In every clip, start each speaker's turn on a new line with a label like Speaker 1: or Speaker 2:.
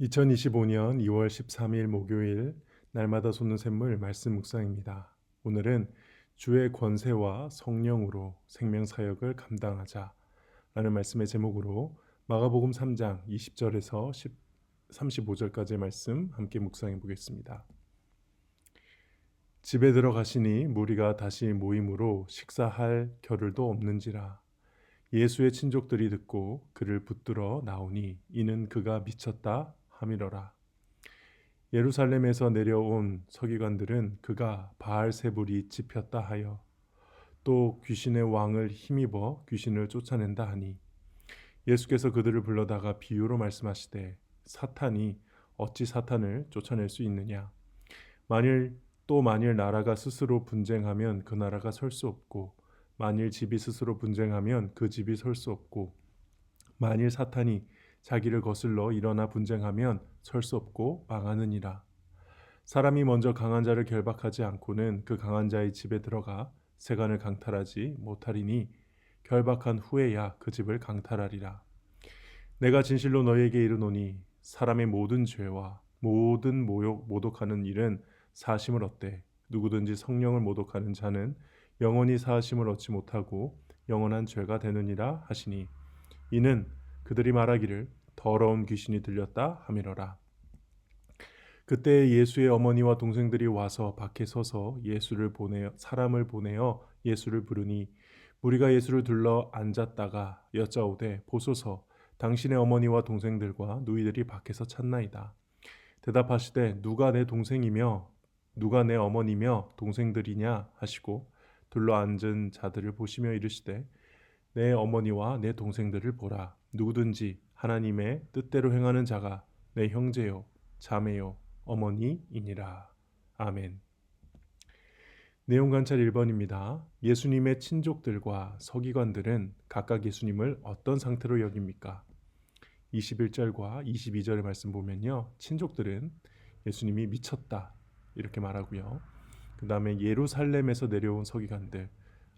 Speaker 1: 2025년 2월 13일 목요일 날마다 솟는 샘물 말씀 묵상입니다. 오늘은 주의 권세와 성령으로 생명 사역을 감당하자 라는 말씀의 제목으로 마가복음 3장 20절에서 35절까지의 말씀 함께 묵상해 보겠습니다. 집에 들어가시니 무리가 다시 모임으로 식사할 겨를도 없는지라. 예수의 친족들이 듣고 그를 붙들어 나오니 이는 그가 미쳤다 함이러라. 예루살렘에서 내려온 서기관들은 그가 바알세불이 집혔다 하여 또 귀신의 왕을 힘입어 귀신을 쫓아낸다 하니 예수께서 그들을 불러다가 비유로 말씀하시되 사탄이 어찌 사탄을 쫓아낼 수 있느냐. 만일 나라가 스스로 분쟁하면 그 나라가 설 수 없고 만일 집이 스스로 분쟁하면 그 집이 설 수 없고 만일 사탄이 자기를 거슬러 일어나 분쟁하면 설 수 없고 망하느니라. 사람이 먼저 강한 자를 결박하지 않고는 그 강한 자의 집에 들어가 세간을 강탈하지 못하리니 결박한 후에야 그 집을 강탈하리라. 내가 진실로 너희에게 이르노니 사람의 모든 죄와 모든 모독하는 일은 사심을 얻되 누구든지 성령을 모독하는 자는 영원히 사하심을 얻지 못하고 영원한 죄가 되느니라 하시니 이는 그들이 말하기를 더러운 귀신이 들렸다 함이러라. 그때 예수의 어머니와 동생들이 와서 밖에 서서 사람을 보내어 예수를 부르니 무리가 예수를 둘러 앉았다가 여짜오되 보소서 당신의 어머니와 동생들과 누이들이 밖에서 찾나이다. 대답하시되 누가 내 동생이며 누가 내 어머니며 동생들이냐 하시고 둘러 앉은 자들을 보시며 이르시되 내 어머니와 내 동생들을 보라. 누구든지 하나님의 뜻대로 행하는 자가 내 형제요 자매요 어머니이니라. 아멘. 내용 관찰 1번입니다. 예수님의 친족들과 서기관들은 각각 예수님을 어떤 상태로 여깁니까? 21절과 22절의 말씀 보면요. 친족들은 예수님이 미쳤다 이렇게 말하고요. 그 다음에 예루살렘에서 내려온 서기관들,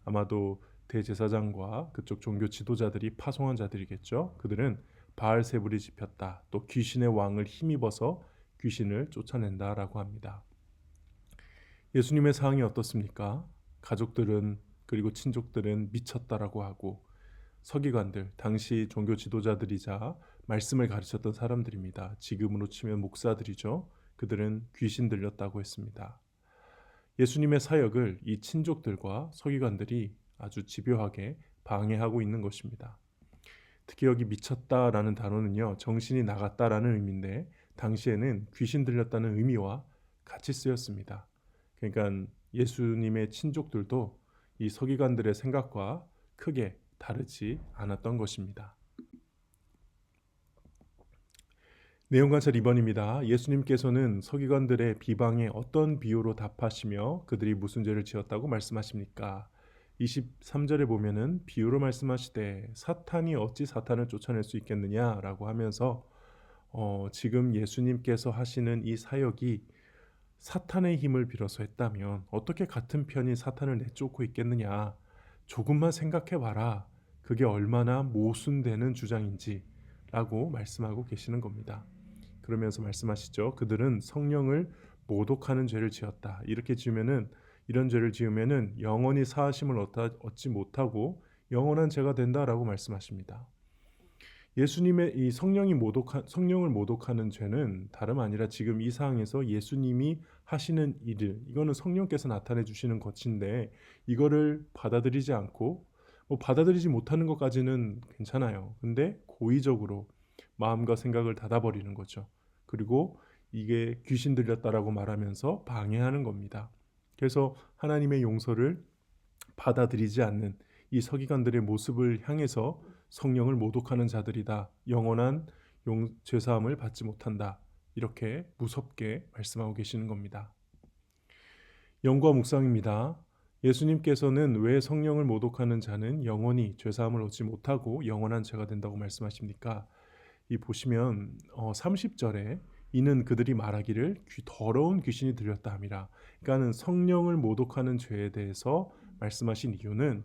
Speaker 1: 아마도 대제사장과 그쪽 종교 지도자들이 파송한 자들이겠죠. 그들은 바알세불이 집혔다. 또 귀신의 왕을 힘입어서 귀신을 쫓아낸다라고 합니다. 예수님의 상황이 어떻습니까? 가족들은 그리고 친족들은 미쳤다라고 하고 서기관들, 당시 종교 지도자들이자 말씀을 가르쳤던 사람들입니다. 지금으로 치면 목사들이죠. 그들은 귀신 들렸다고 했습니다. 예수님의 사역을 이 친족들과 서기관들이 아주 집요하게 방해하고 있는 것입니다. 특히 여기 미쳤다라는 단어는요, 정신이 나갔다라는 의미인데 당시에는 귀신 들렸다는 의미와 같이 쓰였습니다. 그러니까 예수님의 친족들도 이 서기관들의 생각과 크게 다르지 않았던 것입니다. 내용 관찰 2번입니다. 예수님께서는 서기관들의 비방에 어떤 비유로 답하시며 그들이 무슨 죄를 지었다고 말씀하십니까? 23절에 보면은 비유로 말씀하시되 사탄이 어찌 사탄을 쫓아낼 수 있겠느냐라고 하면서 지금 예수님께서 하시는 이 사역이 사탄의 힘을 빌어서 했다면 어떻게 같은 편이 사탄을 내쫓고 있겠느냐. 조금만 생각해 봐라. 그게 얼마나 모순되는 주장인지 라고 말씀하고 계시는 겁니다. 그러면서 말씀하시죠. 그들은 성령을 모독하는 죄를 지었다. 이런 죄를 지으면은 영원히 사하심을 얻지 못하고 영원한 죄가 된다라고 말씀하십니다. 예수님의 이 성령을 모독하는 죄는 다름 아니라 지금 이 상황에서 예수님이 하시는 일을 이거는 성령께서 나타내 주시는 것인데 이거를 받아들이지 않고 받아들이지 못하는 것까지는 괜찮아요. 근데 고의적으로 마음과 생각을 닫아버리는 거죠. 그리고 이게 귀신 들렸다라고 말하면서 방해하는 겁니다. 그래서 하나님의 용서를 받아들이지 않는 이 서기관들의 모습을 향해서 성령을 모독하는 자들이다. 영원한 죄사함을 받지 못한다. 이렇게 무섭게 말씀하고 계시는 겁니다. 영과 묵상입니다. 예수님께서는 왜 성령을 모독하는 자는 영원히 죄사함을 얻지 못하고 영원한 죄가 된다고 말씀하십니까? 이 보시면 30절에 이는 그들이 말하기를 더러운 귀신이 들렸다 함이라. 그러니까는 성령을 모독하는 죄에 대해서 말씀하신 이유는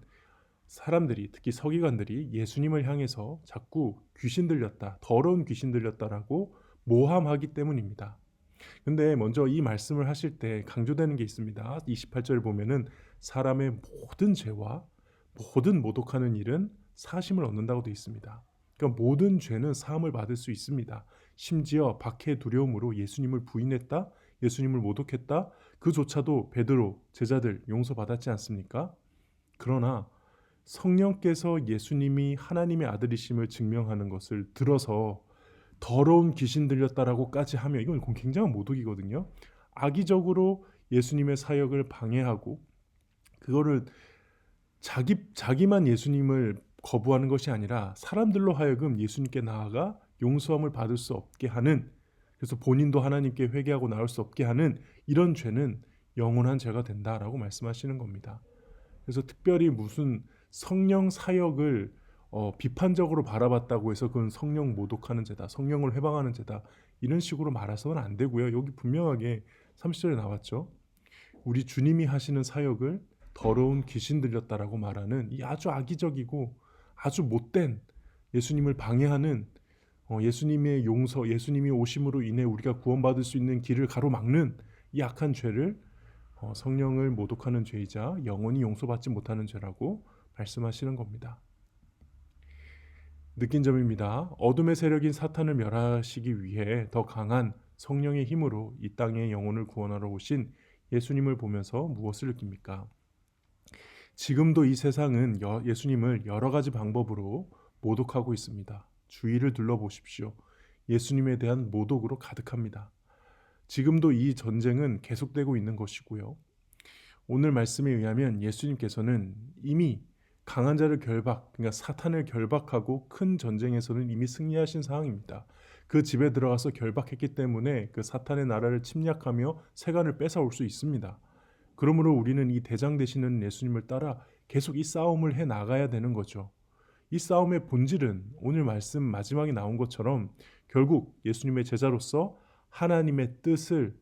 Speaker 1: 사람들이 특히 서기관들이 예수님을 향해서 자꾸 귀신 들렸다, 더러운 귀신 들렸다라고 모함하기 때문입니다. 근데 먼저 이 말씀을 하실 때 강조되는 게 있습니다. 28절 보면은 사람의 모든 죄와 모든 모독하는 일은 사심을 얻는다고 되어 있습니다. 그러니까 모든 죄는 사함을 받을 수 있습니다. 심지어 박해 두려움으로 예수님을 부인했다, 예수님을 모독했다, 그조차도 베드로 제자들 용서받았지 않습니까? 그러나 성령께서 예수님이 하나님의 아들이심을 증명하는 것을 들어서 더러운 귀신 들렸다라고까지 하면 이건 굉장한 모독이거든요. 악의적으로 예수님의 사역을 방해하고 그거를 자기만 예수님을 거부하는 것이 아니라 사람들로 하여금 예수님께 나아가 용서함을 받을 수 없게 하는, 그래서 본인도 하나님께 회개하고 나올 수 없게 하는 이런 죄는 영원한 죄가 된다라고 말씀하시는 겁니다. 그래서 특별히 무슨 성령 사역을 비판적으로 바라봤다고 해서 그건 성령 모독하는 죄다, 성령을 회방하는 죄다, 이런 식으로 말해서는 안 되고요. 여기 분명하게 30절에 나왔죠. 우리 주님이 하시는 사역을 더러운 귀신 들렸다라고 말하는 이 아주 악의적이고 아주 못된, 예수님을 방해하는, 예수님의 용서, 예수님이 오심으로 인해 우리가 구원받을 수 있는 길을 가로막는 이 악한 죄를 성령을 모독하는 죄이자 영원히 용서받지 못하는 죄라고 말씀하시는 겁니다. 느낀 점입니다. 어둠의 세력인 사탄을 멸하시기 위해 더 강한 성령의 힘으로 이 땅의 영혼을 구원하러 오신 예수님을 보면서 무엇을 느낍니까? 지금도 이 세상은 예수님을 여러 가지 방법으로 모독하고 있습니다. 주위를 둘러보십시오. 예수님에 대한 모독으로 가득합니다. 지금도 이 전쟁은 계속되고 있는 것이고요. 오늘 말씀에 의하면 예수님께서는 이미 강한 자를 그러니까 사탄을 결박하고 큰 전쟁에서는 이미 승리하신 상황입니다. 그 집에 들어가서 결박했기 때문에 그 사탄의 나라를 침략하며 세간을 뺏어올 수 있습니다. 그러므로 우리는 이 대장 되시는 예수님을 따라 계속 이 싸움을 해 나가야 되는 거죠. 이 싸움의 본질은 오늘 말씀 마지막에 나온 것처럼 결국 예수님의 제자로서 하나님의 뜻을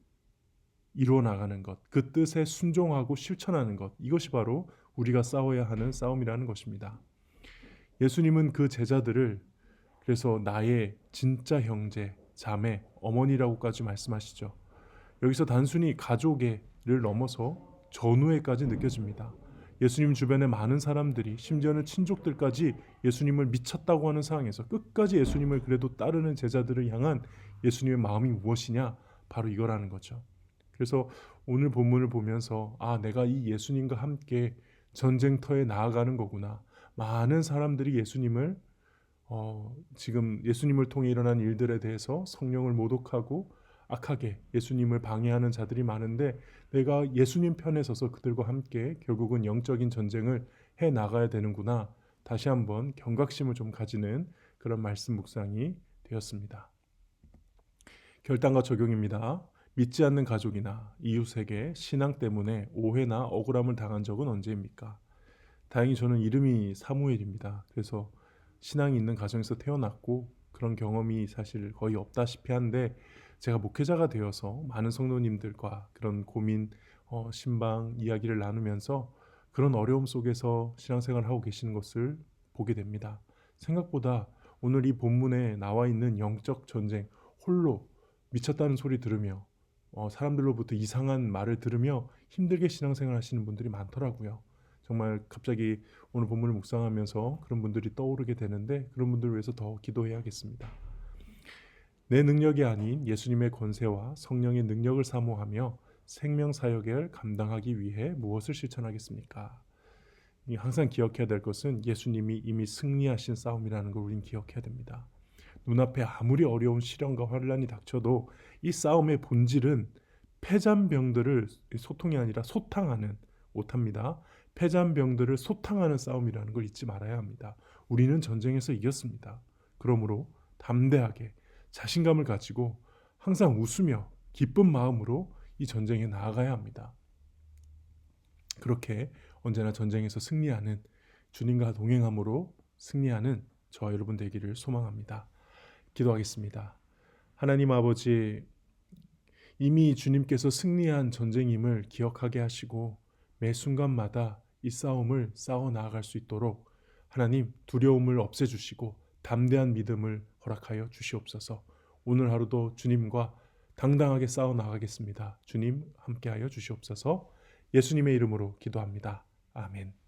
Speaker 1: 이루어 나가는 것, 그 뜻에 순종하고 실천하는 것, 이것이 바로 우리가 싸워야 하는 싸움이라는 것입니다. 예수님은 그 제자들을 그래서 나의 진짜 형제, 자매, 어머니라고까지 말씀하시죠. 여기서 단순히 가족애를 넘어서 전우애까지 느껴집니다. 예수님 주변에 많은 사람들이, 심지어는 친족들까지 예수님을 미쳤다고 하는 상황에서 끝까지 예수님을 그래도 따르는 제자들을 향한 예수님의 마음이 무엇이냐? 바로 이거라는 거죠. 그래서 오늘 본문을 보면서 내가 이 예수님과 함께 전쟁터에 나아가는 거구나. 많은 사람들이 예수님을 지금 예수님을 통해 일어난 일들에 대해서 성령을 모독하고 악하게 예수님을 방해하는 자들이 많은데 내가 예수님 편에 서서 그들과 함께 결국은 영적인 전쟁을 해 나가야 되는구나. 다시 한번 경각심을 좀 가지는 그런 말씀 묵상이 되었습니다. 결단과 적용입니다. 믿지 않는 가족이나 이웃에게 신앙 때문에 오해나 억울함을 당한 적은 언제입니까? 다행히 저는 이름이 사무엘입니다. 그래서 신앙이 있는 가정에서 태어났고 그런 경험이 사실 거의 없다시피 한데 제가 목회자가 되어서 많은 성도님들과 그런 고민, 신방 이야기를 나누면서 그런 어려움 속에서 신앙생활을 하고 계시는 것을 보게 됩니다. 생각보다 오늘 이 본문에 나와 있는 영적 전쟁, 홀로 미쳤다는 소리 들으며 사람들로부터 이상한 말을 들으며 힘들게 신앙생활 하시는 분들이 많더라고요. 정말 갑자기 오늘 본문을 묵상하면서 그런 분들이 떠오르게 되는데 그런 분들을 위해서 더 기도해야겠습니다. 내 능력이 아닌 예수님의 권세와 성령의 능력을 사모하며 생명사역을 감당하기 위해 무엇을 실천하겠습니까? 항상 기억해야 될 것은 예수님이 이미 승리하신 싸움이라는 걸 우리는 기억해야 됩니다. 눈앞에 아무리 어려운 시련과 환란이 닥쳐도 이 싸움의 본질은 패잔병들을 소통이 아니라 소탕하는, 오탑니다. 패잔병들을 소탕하는 싸움이라는 걸 잊지 말아야 합니다. 우리는 전쟁에서 이겼습니다. 그러므로 담대하게 자신감을 가지고 항상 웃으며 기쁜 마음으로 이 전쟁에 나아가야 합니다. 그렇게 언제나 전쟁에서 승리하는, 주님과 동행함으로 승리하는 저와 여러분 되기를 소망합니다. 기도하겠습니다. 하나님 아버지, 이미 주님께서 승리한 전쟁임을 기억하게 하시고 매 순간마다 이 싸움을 싸워 나아갈 수 있도록 하나님 두려움을 없애주시고 담대한 믿음을 허락하여 주시옵소서. 오늘 하루도 주님과 당당하게 싸워 나가겠습니다. 주님 함께하여 주시옵소서. 예수님의 이름으로 기도합니다. 아멘.